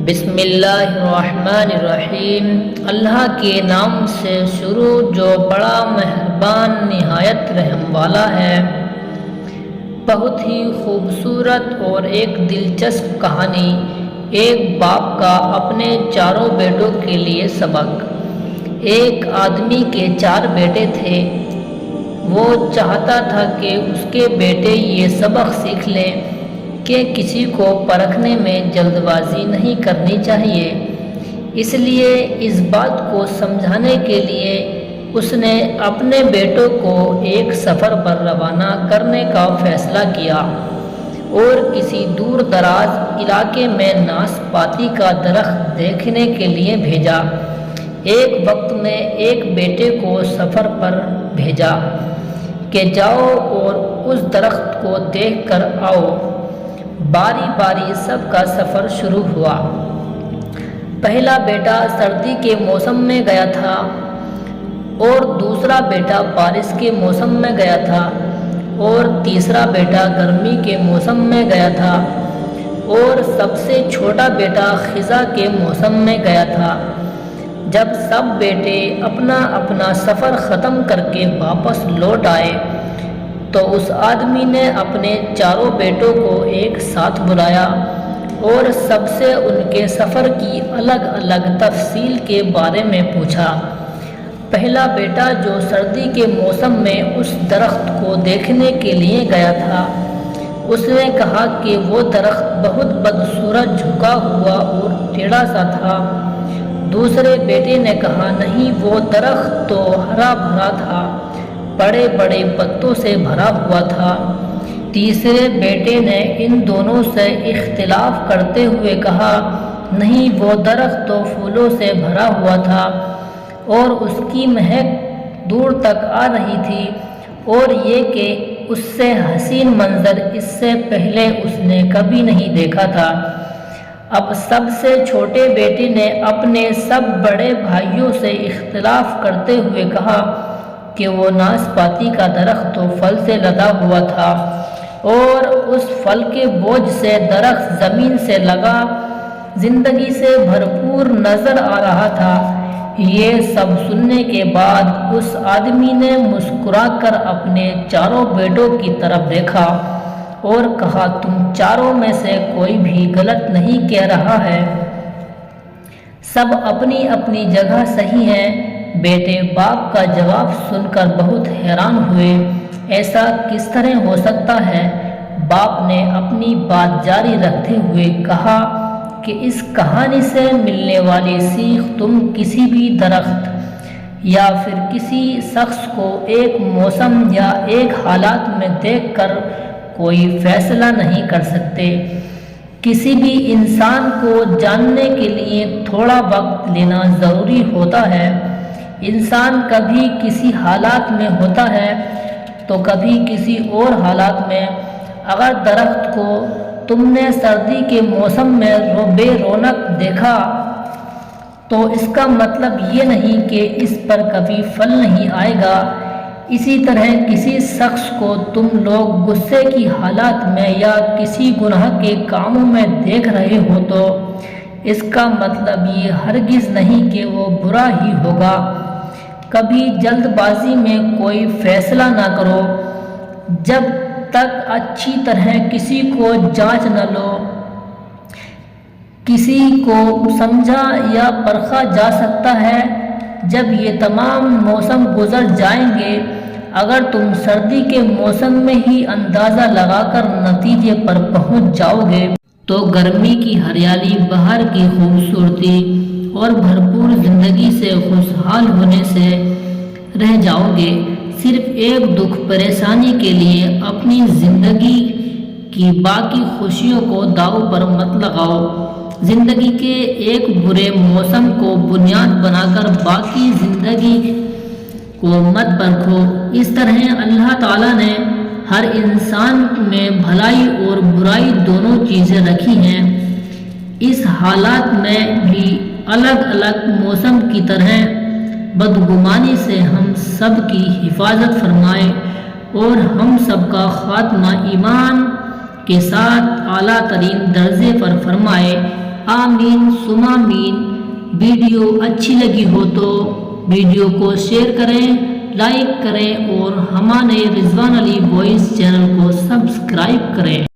بسم اللہ الرحمن الرحیم۔ اللہ کے نام سے شروع جو بڑا مہربان نہایت رحم والا ہے۔ بہت ہی خوبصورت اور ایک دلچسپ کہانی۔ ایک باپ کا اپنے چاروں بیٹوں کے لیے سبق۔ ایک آدمی کے 4 بیٹے تھے۔ وہ چاہتا تھا کہ اس کے بیٹے یہ سبق سیکھ لیں کہ کسی کو پرکھنے میں جلد بازی نہیں کرنی چاہیے۔ اس لیے اس بات کو سمجھانے کے لیے اس نے اپنے بیٹوں کو ایک سفر پر روانہ کرنے کا فیصلہ کیا اور کسی دور دراز علاقے میں ناسپاتی کا درخت دیکھنے کے لیے بھیجا۔ ایک وقت میں ایک بیٹے کو سفر پر بھیجا کہ جاؤ اور اس درخت کو دیکھ کر آؤ۔ باری باری سب کا سفر شروع ہوا۔ پہلا بیٹا سردی کے موسم میں گیا تھا اور دوسرا بیٹا بارش کے موسم میں گیا تھا اور تیسرا بیٹا گرمی کے موسم میں گیا تھا اور سب سے چھوٹا بیٹا خزاں کے موسم میں گیا تھا۔ جب سب بیٹے اپنا اپنا سفر ختم کر کے واپس لوٹ آئے تو اس آدمی نے اپنے چاروں بیٹوں کو ایک ساتھ بلایا اور سب سے ان کے سفر کی الگ الگ تفصیل کے بارے میں پوچھا۔ پہلا بیٹا جو سردی کے موسم میں اس درخت کو دیکھنے کے لیے گیا تھا، اس نے کہا کہ وہ درخت بہت بدصورت جھکا ہوا اور ٹیڑھا سا تھا۔ دوسرے بیٹے نے کہا نہیں، وہ درخت تو ہرا بھرا تھا، بڑے بڑے پتوں سے بھرا ہوا تھا۔ تیسرے بیٹے نے ان دونوں سے اختلاف کرتے ہوئے کہا نہیں، وہ درخت تو پھولوں سے بھرا ہوا تھا اور اس کی مہک دور تک آ رہی تھی، اور یہ کہ اس سے حسین منظر اس سے پہلے اس نے کبھی نہیں دیکھا تھا۔ اب سب سے چھوٹے بیٹے نے اپنے سب بڑے بھائیوں سے اختلاف کرتے ہوئے کہا کہ وہ ناسپاتی کا درخت تو پھل سے لدا ہوا تھا اور اس پھل کے بوجھ سے درخت زمین سے لگا زندگی سے بھرپور نظر آ رہا تھا۔ یہ سب سننے کے بعد اس آدمی نے مسکرا کر اپنے چاروں بیٹوں کی طرف دیکھا اور کہا تم چاروں میں سے کوئی بھی غلط نہیں کہہ رہا ہے، سب اپنی اپنی جگہ صحیح ہیں۔ بیٹے باپ کا جواب سن کر بہت حیران ہوئے۔ ایسا کس طرح ہو سکتا ہے؟ باپ نے اپنی بات جاری رکھتے ہوئے کہا کہ اس کہانی سے ملنے والی سیکھ تم کسی بھی درخت یا پھر کسی شخص کو ایک موسم یا ایک حالات میں دیکھ کر کوئی فیصلہ نہیں کر سکتے۔ کسی بھی انسان کو جاننے کے لیے تھوڑا وقت لینا ضروری ہوتا ہے۔ انسان کبھی کسی حالات میں ہوتا ہے تو کبھی کسی اور حالات میں۔ اگر درخت کو تم نے سردی کے موسم میں بے رونق دیکھا تو اس کا مطلب یہ نہیں کہ اس پر کبھی پھل نہیں آئے گا۔ اسی طرح کسی شخص کو تم لوگ غصے کی حالات میں یا کسی گناہ کے کاموں میں دیکھ رہے ہو تو اس کا مطلب یہ ہرگز نہیں کہ وہ برا ہی ہوگا۔ کبھی جلد بازی میں کوئی فیصلہ نہ کرو جب تک اچھی طرح کسی کو جانچ نہ لو۔ کسی کو سمجھا یا پرکھا جا سکتا ہے جب یہ تمام موسم گزر جائیں گے۔ اگر تم سردی کے موسم میں ہی اندازہ لگا کر نتیجے پر پہنچ جاؤ گے تو گرمی کی ہریالی، باہر کی خوبصورتی اور بھرپور زندگی سے خوشحال ہونے سے رہ جاؤ گے۔ صرف ایک دکھ پریشانی کے لیے اپنی زندگی کی باقی خوشیوں کو داؤ پر مت لگاؤ۔ زندگی کے ایک برے موسم کو بنیاد بنا کر باقی زندگی کو مت پرکھو۔ اس طرح اللہ تعالیٰ نے ہر انسان میں بھلائی اور برائی دونوں چیزیں رکھی ہیں۔ اس حالات میں بھی الگ الگ موسم کی طرح بدگمانی سے ہم سب کی حفاظت فرمائے اور ہم سب کا خاتمہ ایمان کے ساتھ اعلیٰ ترین درجے پر فرمائے۔ آمین ثم آمین۔ ویڈیو اچھی لگی ہو تو ویڈیو کو شیئر کریں، لائک کریں اور ہمارے رضوان علی وائس چینل کو سبسکرائب کریں۔